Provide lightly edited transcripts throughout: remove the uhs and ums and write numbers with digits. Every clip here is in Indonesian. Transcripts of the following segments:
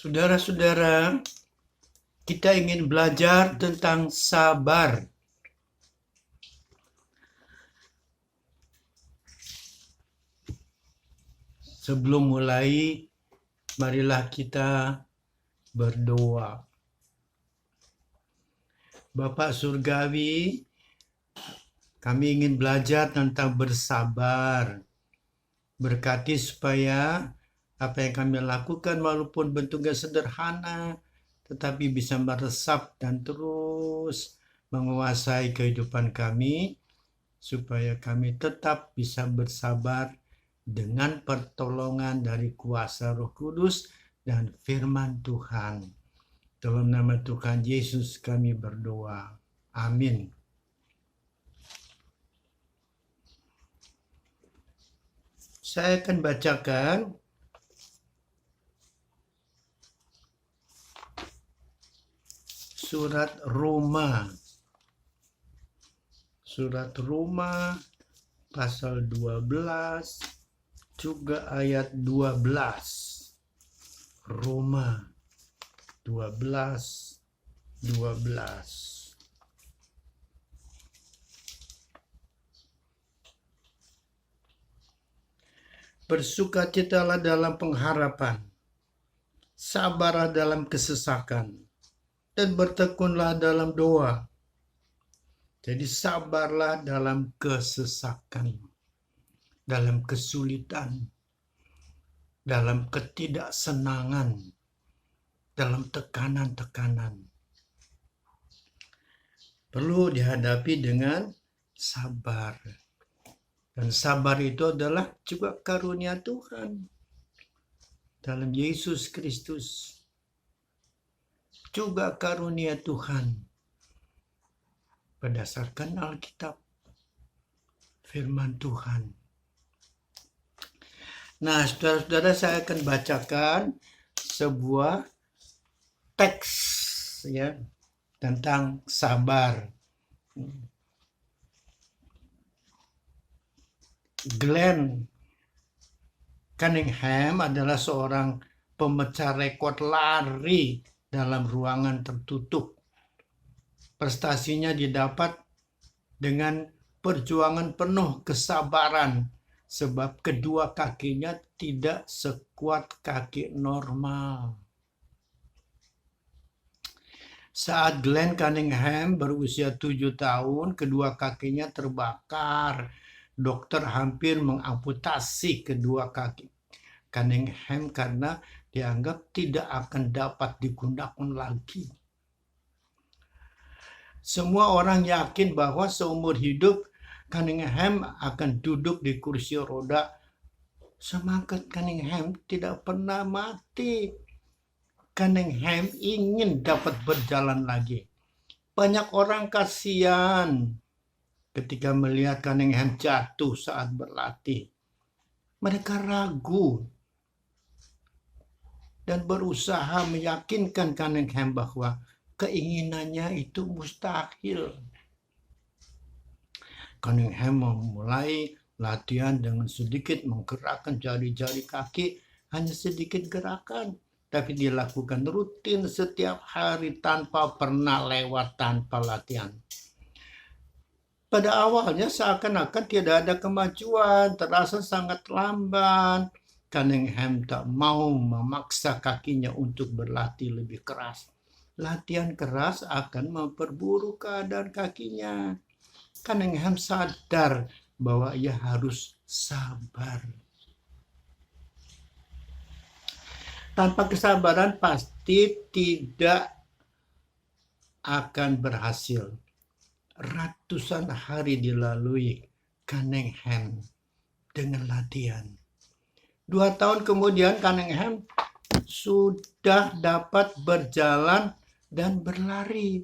Saudara-saudara, kita ingin belajar tentang sabar. Sebelum mulai, marilah kita berdoa. Bapa Surgawi, kami ingin belajar tentang bersabar. Berkati supaya apa yang kami lakukan walaupun bentuknya sederhana, tetapi bisa meresap dan terus menguasai kehidupan kami, supaya kami tetap bisa bersabar dengan pertolongan dari kuasa Roh Kudus dan firman Tuhan. Dalam nama Tuhan Yesus kami berdoa. Amin. Saya akan bacakan surat Roma. Surat Roma pasal 12 juga ayat 12. Roma 12. Bersukacitalah dalam pengharapan, sabarlah dalam kesesakan, dan bertekunlah dalam doa. Jadi sabarlah dalam kesesakan, dalam kesulitan, dalam ketidaksenangan, dalam tekanan-tekanan. Perlu dihadapi dengan sabar. Dan sabar itu adalah juga karunia Tuhan dalam Yesus Kristus. Juga karunia Tuhan berdasarkan Alkitab, firman Tuhan. Nah, saudara-saudara, saya akan bacakan sebuah teks ya tentang sabar. Glenn Cunningham adalah seorang pemecah rekor lari dalam ruangan tertutup. Prestasinya didapat dengan perjuangan penuh kesabaran, sebab kedua kakinya tidak sekuat kaki normal. Saat Glenn Cunningham berusia 7 tahun, kedua kakinya terbakar. Dokter hampir mengamputasi kedua kaki Cunningham karena dianggap tidak akan dapat digunakan lagi. Semua orang yakin bahwa seumur hidup Cunningham akan duduk di kursi roda. Semangat Cunningham tidak pernah mati. Cunningham ingin dapat berjalan lagi. Banyak orang kasihan ketika melihat Cunningham jatuh saat berlatih. Mereka ragu dan berusaha meyakinkan Cunningham bahwa keinginannya itu mustahil. Cunningham memulai latihan dengan sedikit menggerakkan jari-jari kaki, hanya sedikit gerakan, tapi dilakukan rutin setiap hari tanpa pernah lewat tanpa latihan. Pada awalnya seakan-akan tidak ada kemajuan, terasa sangat lamban. Cunningham tak mau memaksa kakinya untuk berlatih lebih keras. Latihan keras akan memperburuk keadaan kakinya. Cunningham sadar bahwa ia harus sabar. Tanpa kesabaran pasti tidak akan berhasil. Ratusan hari dilalui Cunningham dengan latihan. 2 tahun kemudian Cunningham sudah dapat berjalan dan berlari.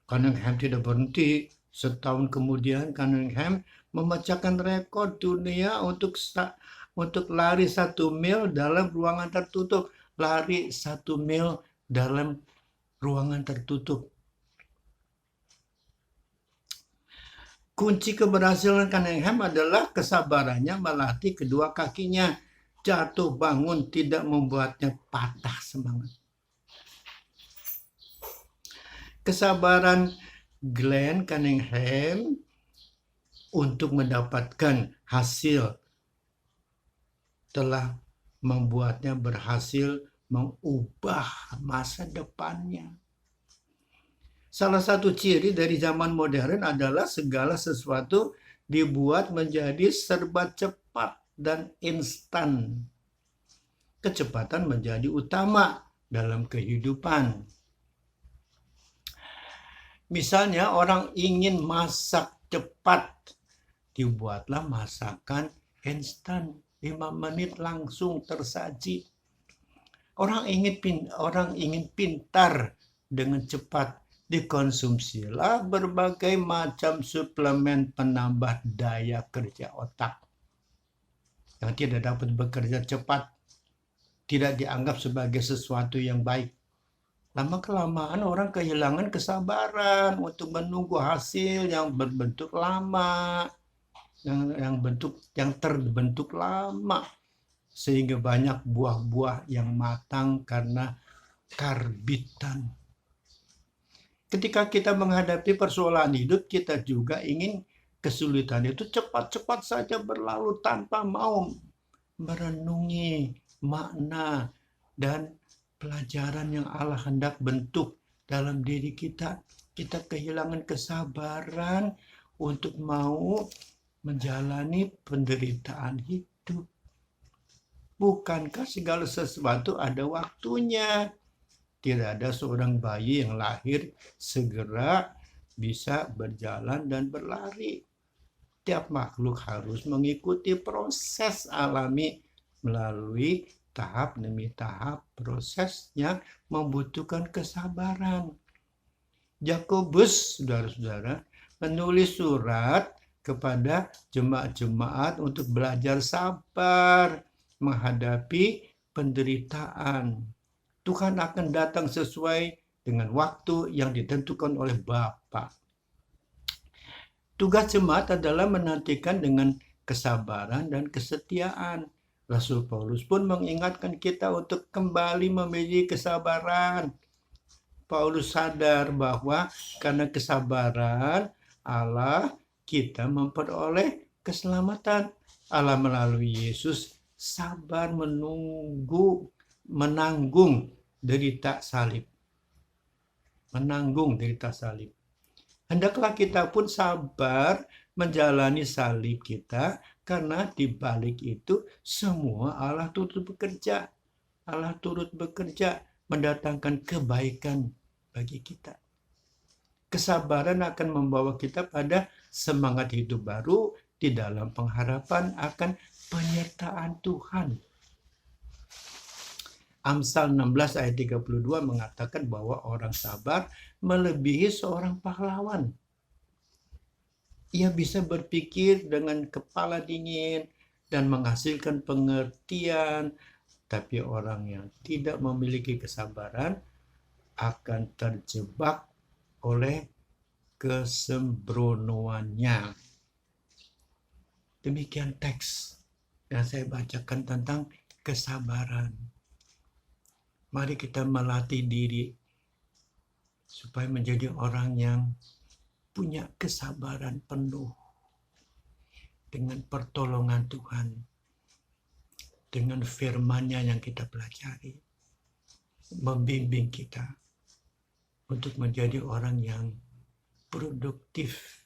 Cunningham tidak berhenti. Setahun kemudian Cunningham memecahkan rekor dunia untuk lari 1 mil dalam ruangan tertutup. Lari 1 mil dalam ruangan tertutup. Kunci keberhasilan Cunningham adalah kesabarannya melatih kedua kakinya. Jatuh bangun tidak membuatnya patah semangat. Kesabaran Glenn Cunningham untuk mendapatkan hasil telah membuatnya berhasil mengubah masa depannya. Salah satu ciri dari zaman modern adalah segala sesuatu dibuat menjadi serba cepat dan instan. Kecepatan menjadi utama dalam kehidupan. Misalnya orang ingin masak cepat, dibuatlah masakan instan, 5 menit langsung tersaji. Orang ingin pintar dengan cepat, dikonsumsilah berbagai macam suplemen penambah daya kerja otak. Yang tidak dapat bekerja cepat tidak dianggap sebagai sesuatu yang baik. Lama-kelamaan orang kehilangan kesabaran untuk menunggu hasil yang berbentuk lama, yang terbentuk lama, sehingga banyak buah-buah yang matang karena karbitan. Ketika kita menghadapi persoalan hidup, kita juga ingin kesulitan itu cepat-cepat saja berlalu tanpa mau merenungi makna dan pelajaran yang Allah hendak bentuk dalam diri kita. Kita kehilangan kesabaran untuk mau menjalani penderitaan hidup. Bukankah segala sesuatu ada waktunya? Tidak ada seorang bayi yang lahir segera bisa berjalan dan berlari. Tiap makhluk harus mengikuti proses alami melalui tahap demi tahap. Prosesnya membutuhkan kesabaran. Yakobus, saudara-saudara, menulis surat kepada jemaat-jemaat untuk belajar sabar menghadapi penderitaan. Tuhan akan datang sesuai dengan waktu yang ditentukan oleh Bapa. Tugas jemaat adalah menantikan dengan kesabaran dan kesetiaan. Rasul Paulus pun mengingatkan kita untuk kembali memiliki kesabaran. Paulus sadar bahwa karena kesabaran Allah kita memperoleh keselamatan. Allah melalui Yesus sabar menanggung derita salib. Hendaklah kita pun sabar menjalani salib kita, karena di balik itu semua Allah turut bekerja. Allah turut bekerja mendatangkan kebaikan bagi kita. Kesabaran akan membawa kita pada semangat hidup baru di dalam pengharapan akan penyertaan Tuhan. Amsal 16 ayat 32 mengatakan bahwa orang sabar melebihi seorang pahlawan. Ia bisa berpikir dengan kepala dingin dan menghasilkan pengertian, tapi orang yang tidak memiliki kesabaran akan terjebak oleh kesembronoannya. Demikian teks yang saya bacakan tentang kesabaran. Mari kita melatih diri supaya menjadi orang yang punya kesabaran penuh dengan pertolongan Tuhan, dengan firman-Nya yang kita pelajari, membimbing kita untuk menjadi orang yang produktif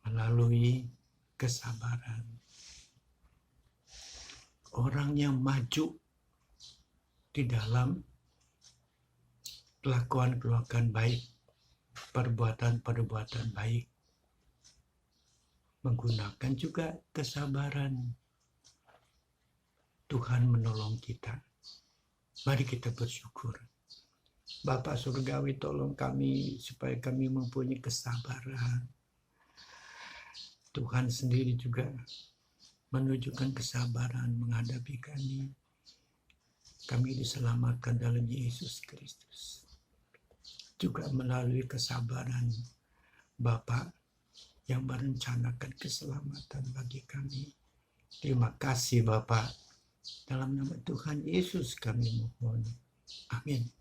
melalui kesabaran. Orang yang maju di dalam kelakuan-kelakuan baik, perbuatan-perbuatan baik, menggunakan juga kesabaran. Tuhan menolong kita. Mari kita bersyukur. Bapa Surgawi, tolong kami supaya kami mempunyai kesabaran. Tuhan sendiri juga menunjukkan kesabaran menghadapi kami. Kami diselamatkan dalam Yesus Kristus. Juga melalui kesabaran Bapa yang merencanakan keselamatan bagi kami. Terima kasih Bapa. Dalam nama Tuhan Yesus kami mohon. Amin.